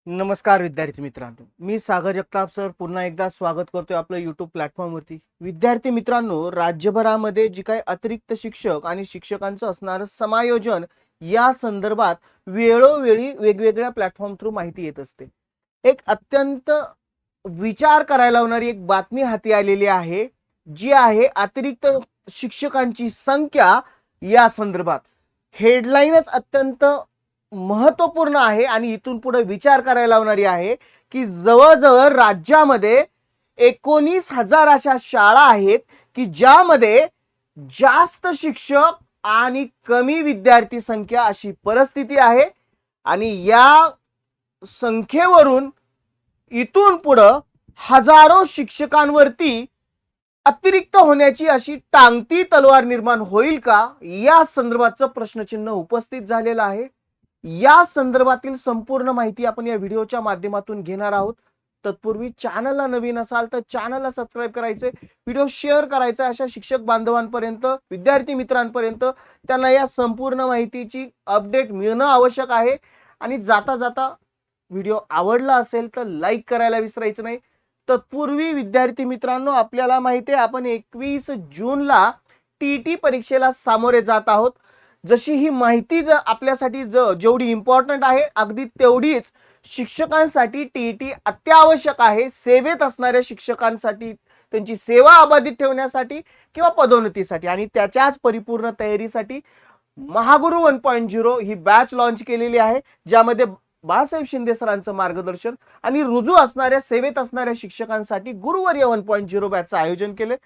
नमस्कार विद्यार्थी मित्रांनो, मी सागर जगताप सर पुन्हा एकदा स्वागत करतोय आपलं YouTube प्लॅटफॉर्मवरती. विद्यार्थी मित्रांनो, राज्यभरामध्ये जी काही अतिरिक्त शिक्षक आणि शिक्षकांचं असणारं समायोजन या संदर्भात वेळोवेळी वेगवेगळ्या प्लॅटफॉर्म थ्रू माहिती येत असते. एक अत्यंत विचार करायला लावणारी एक बातमी हाती आलेली आहे, जी आहे अतिरिक्त शिक्षकांची संख्या या संदर्भात. हेडलाईनच अत्यंत महत्वपूर्ण आहे आणि इथून पुढे विचार करायला लावणारी आहे की जवळजवळ राज्यामध्ये 19,000 अशा शाळा आहेत की ज्यामध्ये जास्त शिक्षक आणि कमी विद्यार्थी संख्या अशी परिस्थिती आहे. आणि या संख्येवरून इथून पुढं हजारो शिक्षकांवरती अतिरिक्त होण्याची अशी टांगती तलवार निर्माण होईल का, या संदर्भाचं प्रश्नचिन्ह उपस्थित झालेलं आहे. या संदर्भातील संपूर्ण माहिती आपण या व्हिडिओच्या माध्यमातून घेणार आहोत. तत्पूर्वी चॅनलला नवीन असाल तर चॅनलला सबस्क्राईब करायचे, व्हिडिओ शेअर करायचा अशा शिक्षक बांधवांपर्यंत, विद्यार्थी मित्रांपर्यंत त्यांना या संपूर्ण माहितीची अपडेट मिळणं आवश्यक आहे. आणि जाता जाता व्हिडिओ आवडला असेल तर लाईक करायला विसरायचं नाही. तत्पूर्वी विद्यार्थी मित्रांनो, आपल्याला माहिती आहे आपण 21 जूनला टीईटी परीक्षेला सामोरे जात आहोत. जशी ही माहिती आपल्यासाठी जेवढी इम्पॉर्टंट आहे अगदी तेवढीच शिक्षकांसाठी टीईटी अत्यावश्यक आहे. सेवेत असणाऱ्या शिक्षकांसाठी, त्यांची सेवा अबाधित ठेवण्यासाठी किंवा पदोन्नतीसाठी आणि त्याच्याच परिपूर्ण तयारीसाठी महागुरु 1.0 ही बॅच लॉन्च केलेली आहे, ज्यामध्ये बाळासाहेब शिंदे सरांचं मार्गदर्शन आणि रुजू असणाऱ्या सेवेत असणाऱ्या शिक्षकांसाठी गुरुवर्य 1.0 बॅचचं आयोजन केले,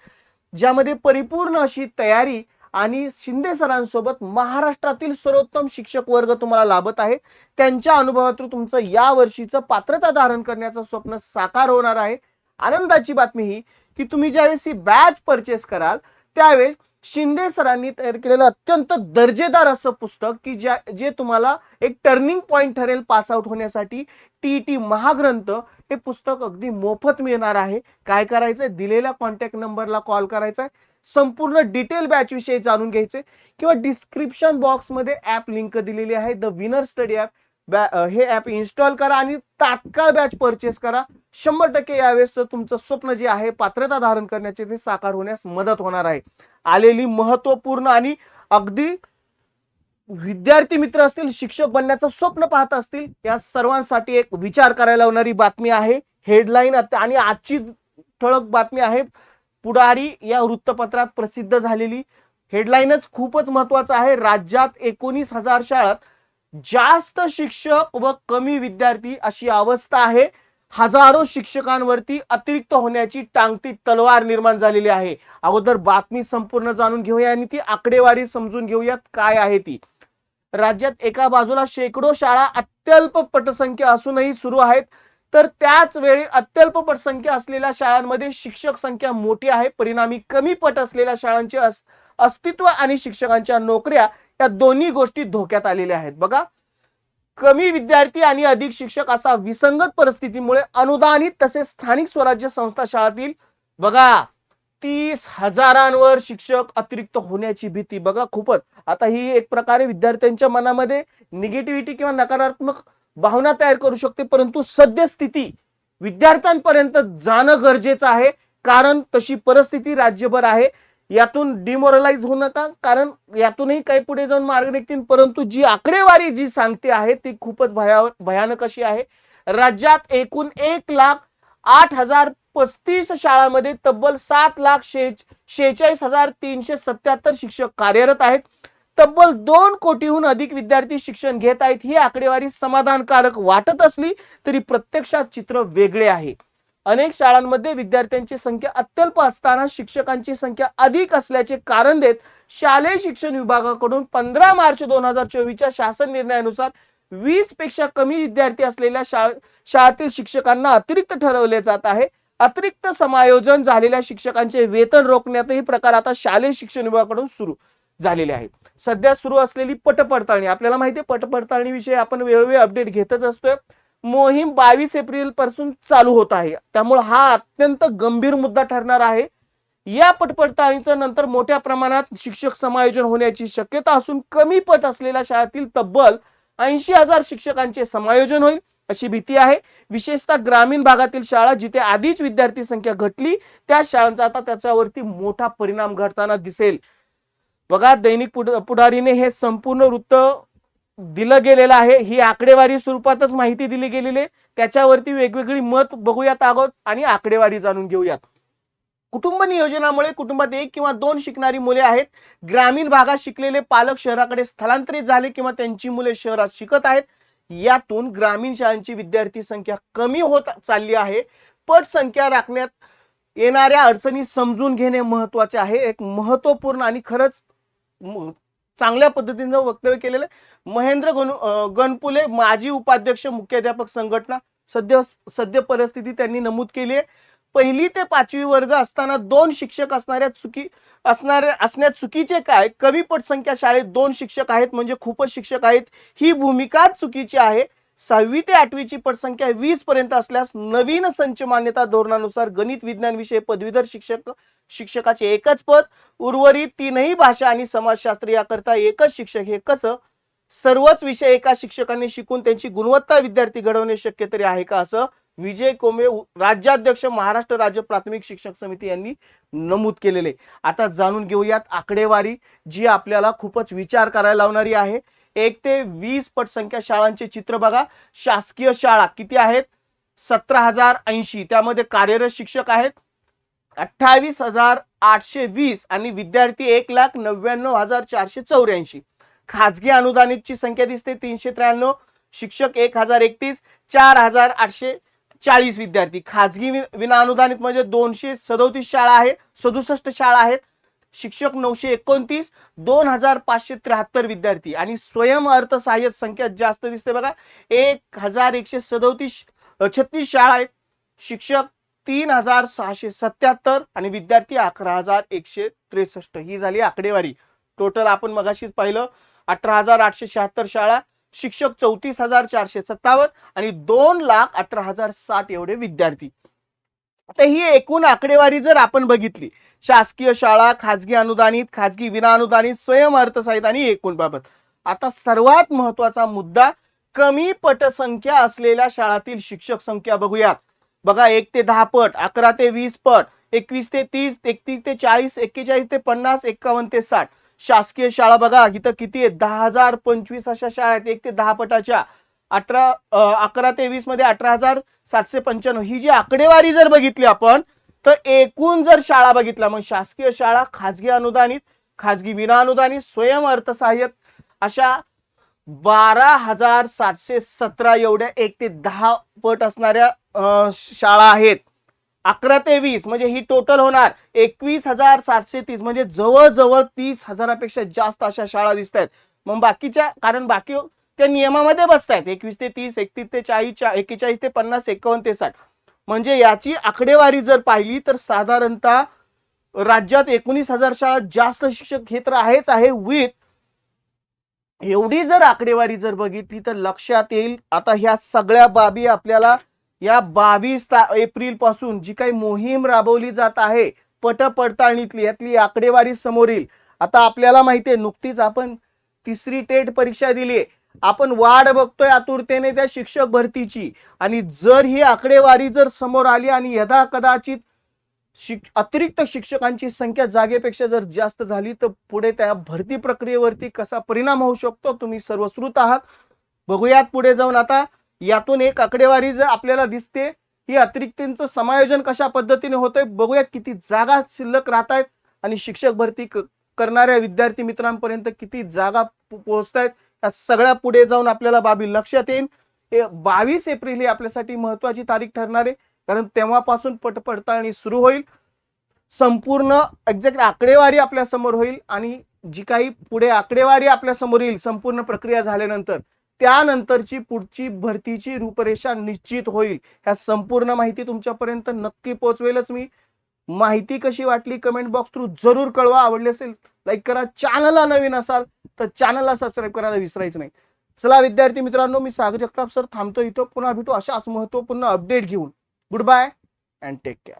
ज्यामध्ये परिपूर्ण अशी तयारी आणि शिंदे सरांसोबत महाराष्ट्रातील सर्वोत्तम शिक्षक वर्ग तुम्हाला लाभत आहे. त्यांच्या अनुभवातून तुमचं या वर्षीचं पात्रता धारण करण्याचं स्वप्न साकार होणार आहे. आनंदाची बातमी ही की तुम्ही ज्यावेळेस ही बॅच परचेस कराल त्यावेळेस शिंदे सरांनी तयार केलेलं अत्यंत दर्जेदार असं पुस्तक की जे तुम्हाला एक टर्निंग पॉइंट ठरेल पास आउट होण्यासाठी, टीईटी महाग्रंथ, हे पुस्तक अगदी मोफत मिळणार आहे. काय करायचंय, दिलेल्या कॉन्टॅक्ट नंबरला कॉल करायचा, संपूर्ण डिटेल बॅच विषयी जाणून घ्यायचे किंवा डिस्क्रिप्शन बॉक्स मध्ये ऍप लिंक दिलेली आहे, द विनर स्टडी ऍप. हे ऍप इन्स्टॉल करा आणि तात्काळ बॅच परचेस करा. 100% यावेळेस तुमचं स्वप्न जे आहे पात्रता धारण करण्याचे ते साकार होण्यास मदत होणार आहे. आलेली महत्वपूर्ण आणि अगदी विद्यार्थी मित्र असतील, शिक्षक बनण्याचं स्वप्न पाहत असतील, या सर्वांसाठी एक विचार करायला लावणारी बातमी आहे. हेडलाईन आणि आजची ठळक बातमी आहे पुढारी या वृत्तपत्रात प्रसिद्ध झालेली. हेडलाईनच खूपच महत्वाचं आहे. राज्यात 19,000 शाळात जास्त शिक्षक व कमी विद्यार्थी अशी अवस्था आहे. हजारो शिक्षकांवरती अतिरिक्त होण्याची टांगती तलवार निर्माण झालेली आहे. अगोदर बातमी संपूर्ण जाणून घेऊया आणि ती आकडेवारी समजून घेऊयात काय आहे ती. राज्यात एका बाजूला शेकडो शाळा अत्यल्प पटसंख्या असूनही सुरू आहेत, तर त्याच वेळी अत्यल्प पटसंख्या असलेल्या शाळांमध्ये शिक्षक संख्या मोठी आहे. परिणामी कमी पट असलेल्या शाळांचे अस्तित्व आणि शिक्षकांच्या नोकऱ्या या दोन्ही गोष्टी धोक्यात आलेल्या आहेत. बघा, कमी विद्यार्थी आणि अधिक शिक्षक असा विसंगत परिस्थितीमुळे अनुदानित तसेच स्थानिक स्वराज्य संस्था शाळातील बघा 30,000 शिक्षक अतिरिक्त होण्याची भीती. बघा, खूपच आता ही एक प्रकारे विद्यार्थ्यांच्या मनामध्ये निगेटिव्हिटी किंवा नकारात्मक भावना तयार करू शकते, परंतु सद्यस्थिती विद्यार्थ्यांपर्यंत जाणं गरजेचं आहे, कारण तशी परिस्थिती राज्यभर आहे. यातून डिमोरलाइज होऊ नका, कारण यातूनही काही पुढे जाऊन मार्ग निघतील, परंतु जी आकडेवारी जी सांगते आहे ती खूपच भयानक अशी आहे. राज्यात एकूण 1,08,035 शाळांमध्ये तब्बल 7,46,377 शिक्षक कार्यरत आहेत. तब्बल 2 कोटीहून अधिक विद्यार्थी शिक्षण घेत आहेत. ही आकडेवारी समाधानकारक वाटत असली तरी प्रत्यक्षात चित्र वेगळे आहे. अनेक शाळांमध्ये विद्यार्थ्यांची संख्या अत्यल्प असताना शिक्षकांची संख्या अधिक असल्याचे कारण देत शालेय शिक्षण विभागाकडून 15 मार्च 2024च्या शासन निर्णयानुसार 20 पेक्षा कमी विद्यार्थी असलेल्या शाळेतील शिक्षकांना अतिरिक्त ठरवले जात आहे. अतिरिक्त समायोजन झालेल्या शिक्षकांचे वेतन रोखण्यातही प्रकार आता शालेय शिक्षण विभागाकडून सुरू झालेले आहेत. सध्या सुरू असलेली पटपडताळणी, आपल्याला माहिती आहे पटपडताळणी विषयी आपण वेळोवेळी अपडेट घेतच असतोय. मोहीम 22 एप्रिल पासून चालू होत आहे, त्यामुळे हा अत्यंत गंभीर मुद्दा ठरणार आहे. या पटपडताळणीच्या नंतर मोठ्या प्रमाणात शिक्षक समायोजन होण्याची शक्यता असून कमी पट असलेल्या शाळेतील तब्बल 80,000 शिक्षकांचे समायोजन होईल. अशी भीती आहे. विशेषतः ग्रामीण भागातील शाळा जिथे आधीच विद्यार्थी संख्या घटली त्या शाळांचा आता त्याच्यावरती मोठा परिणाम घडताना दिसेल. बघा, दैनिक पुढारीने हे संपूर्ण वृत्त दिलं गेलेलं आहे. ही आकडेवारी स्वरूपातच माहिती दिली गेलेली आहे. त्याच्यावरती वेगवेगळी मत बघूयात अगोदर आणि आकडेवारी जाणून घेऊयात. कुटुंब नियोजनामुळे कुटुंबात 1 किंवा 2 शिकणारी मुले आहेत. ग्रामीण भागात शिकलेले पालक शहराकडे स्थलांतरित झाले किंवा त्यांची मुले शहरात शिकत आहेत. यातून ग्रामीण शाळांची विद्यार्थी संख्या कमी होत चालली आहे. पट संख्या राखण्यात येणाऱ्या अडचणी समजून घेणे महत्त्वाचे आहे. एक महत्त्वपूर्ण आणि खरंच चांगल्या पद्धतीने वक्तव्य केलेलं महेंद्र गणपुले, माजी उपाध्यक्ष मुख्याध्यापक संघटना, सद्य परिस्थिती त्यांनी नमूद केली आहे. 1ली ते 5वी वर्ग असताना 2 शिक्षक असण्यात चुकीचे काय? कमी पटसंख्या शाळेत 2 शिक्षक आहेत म्हणजे खूपच शिक्षक आहेत, ही भूमिका चुकीची आहे. 6वी ते 8वीची पटसंख्या 20 पर्यंत असल्यास नवीन संच मान्यता धोरणानुसार गणित विज्ञान विषय पदवीधर शिक्षकाचे एकच पद, उर्वरित 3ही भाषा आणि समाजशास्त्र याकरता एकच शिक्षक. हे कसं? सर्वच विषय एका शिक्षकाने शिकून त्यांची गुणवत्ता विद्यार्थी घडवणे शक्य तरी आहे का? असं विजय कोमे, राज्याध्यक्ष, महाराष्ट्र राज्य प्राथमिक शिक्षक समिती यांनी नमूद केलेले. आता जाणून घेऊयात आकडेवारी जी आपल्याला खूपच विचार करायला लावणारी आहे. 1 ते 20 पटसंख्या शाळांचे चित्र बघा. शासकीय शाळा किती आहेत? 17,080. त्यामध्ये कार्यरत शिक्षक आहेत 28,820 आणि विद्यार्थी 1,99,484. खाजगी अनुदानितची संख्या दिसते 393, शिक्षक 1,031, 4,840 विद्यार्थी. खाजगी विना अनुदानित म्हणजे 237 शाळा आहेत, 67 शाळा आहेत, शिक्षक 929, 2,573 विद्यार्थी. आणि स्वयं अर्थसहाय्यित संख्या जास्त दिसते बघा, 1,136 शाळा आहेत, शिक्षक 3,677 आणि विद्यार्थी 11,163. ही झाली आकडेवारी. टोटल आपण मगाशीच पाहिलं 18,876 शाळा, शिक्षक 34,457 आणि 2,18,060 एवढे विद्यार्थी. आता ही एकूण आकडेवारी जर आपण बघितली, शासकीय शाळा, खाजगी अनुदानित, खाजगी विना अनुदानित, स्वयं अर्थसहाय्यित आणि एकूण बाबत. आता सर्वात महत्वाचा मुद्दा कमी पटसंख्या असलेल्या शाळातील शिक्षक संख्या बघूयात. बघा, 1 ते 10 पट, 11 ते 20 पट, 21 ते 30, 31 ते 40, 41 ते 50, 51 ते 60. शासकीय शाळा बघा इथं किती आहे? 10,025 अशा शाळा आहेत 1 ते 10 पटाच्या. 11 ते 20 मध्ये 18,795. ही जी आकडेवारी जर बघितली आपण तर एकूण जर शाळा बघितला, मग शासकीय शाळा, खाजगी अनुदानित, खाजगी विना अनुदानित, स्वयं अर्थसहाय्यित अशा 12,717 एवढ्या 1 ते 10 पट असणाऱ्या शाळा आहेत. 11 ते 20 म्हणजे ही टोटल होणार 21,730 म्हणजे जवळजवळ 30,000पेक्षा जास्त अशा शाळा दिसत आहेत. मग बाकीच्या, कारण बाकी त्या नियमामध्ये बसतायत 21 ते 30, 31 ते 40, 41 ते 50, 51 ते 60. म्हणजे याची आकडेवारी जर पाहिली तर साधारणतः राज्यात 19,000 शाळा जास्त शिक्षक हे तर आहेच आहे. विथ एवढी जर आकडेवारी जर बघितली तर लक्षात येईल आता ह्या सगळ्या बाबी आपल्याला या 22 एप्रिल पासून जी काही मोहीम राबवली जात आहे पट पडताळणीतली, यातली आकडेवारी समोर येईल. आता आपल्याला माहिती आहे नुकतीच आपण 3री टेट परीक्षा दिली आहे, आपण वाट बघतोय आतुरतेने त्या शिक्षक भरतीची. आणि जर ही आकडेवारी जर समोर आली आणि यदा कदाचित अतिरिक्त शिक्षकांची संख्या जागेपेक्षा जर जास्त झाली तर पुढे त्या भरती प्रक्रियेवरती कसा परिणाम होऊ शकतो तुम्ही सर्व श्रुत आहात. बघूयात पुढे जाऊन. आता यातून एक आकडेवारी जर आपल्याला दिसते, ही अतिरिक्तचं समायोजन कशा पद्धतीने होतंय बघूयात. किती जागा शिल्लक राहत आहेत आणि शिक्षक भरती करणाऱ्या विद्यार्थी मित्रांपर्यंत किती जागा पोहोचतायत, या सगळ्या पुढे जाऊन आपल्याला बाबी लक्षात येईल. 22 एप्रिल ही आपल्यासाठी महत्वाची तारीख ठरणार आहे, कारण तेव्हापासून पटपडताळणी सुरू होईल. संपूर्ण एक्झॅक्ट आकडेवारी आपल्या समोर होईल आणि जी काही पुढे आकडेवारी आपल्या समोर येईल संपूर्ण प्रक्रिया झाल्यानंतर, त्यानंतरची पुढची भरतीची रूपरेषा निश्चित होईल. ह्या संपूर्ण माहिती तुमच्यापर्यंत नक्की पोहोचवेलच मी. माहिती कशी वाटली कमेंट बॉक्स थ्रू जरूर कळवा. आवडले असेल लाईक करा, चॅनलला नवीन असाल तर चॅनलला सबस्क्राईब करायला विसरायचं नाही. चला विद्यार्थी मित्रांनो, मी सागर जगताप सर थांबतो इथं. पुन्हा भेटू अशाच महत्त्वपूर्ण अपडेट घेऊन. Good bye and take care.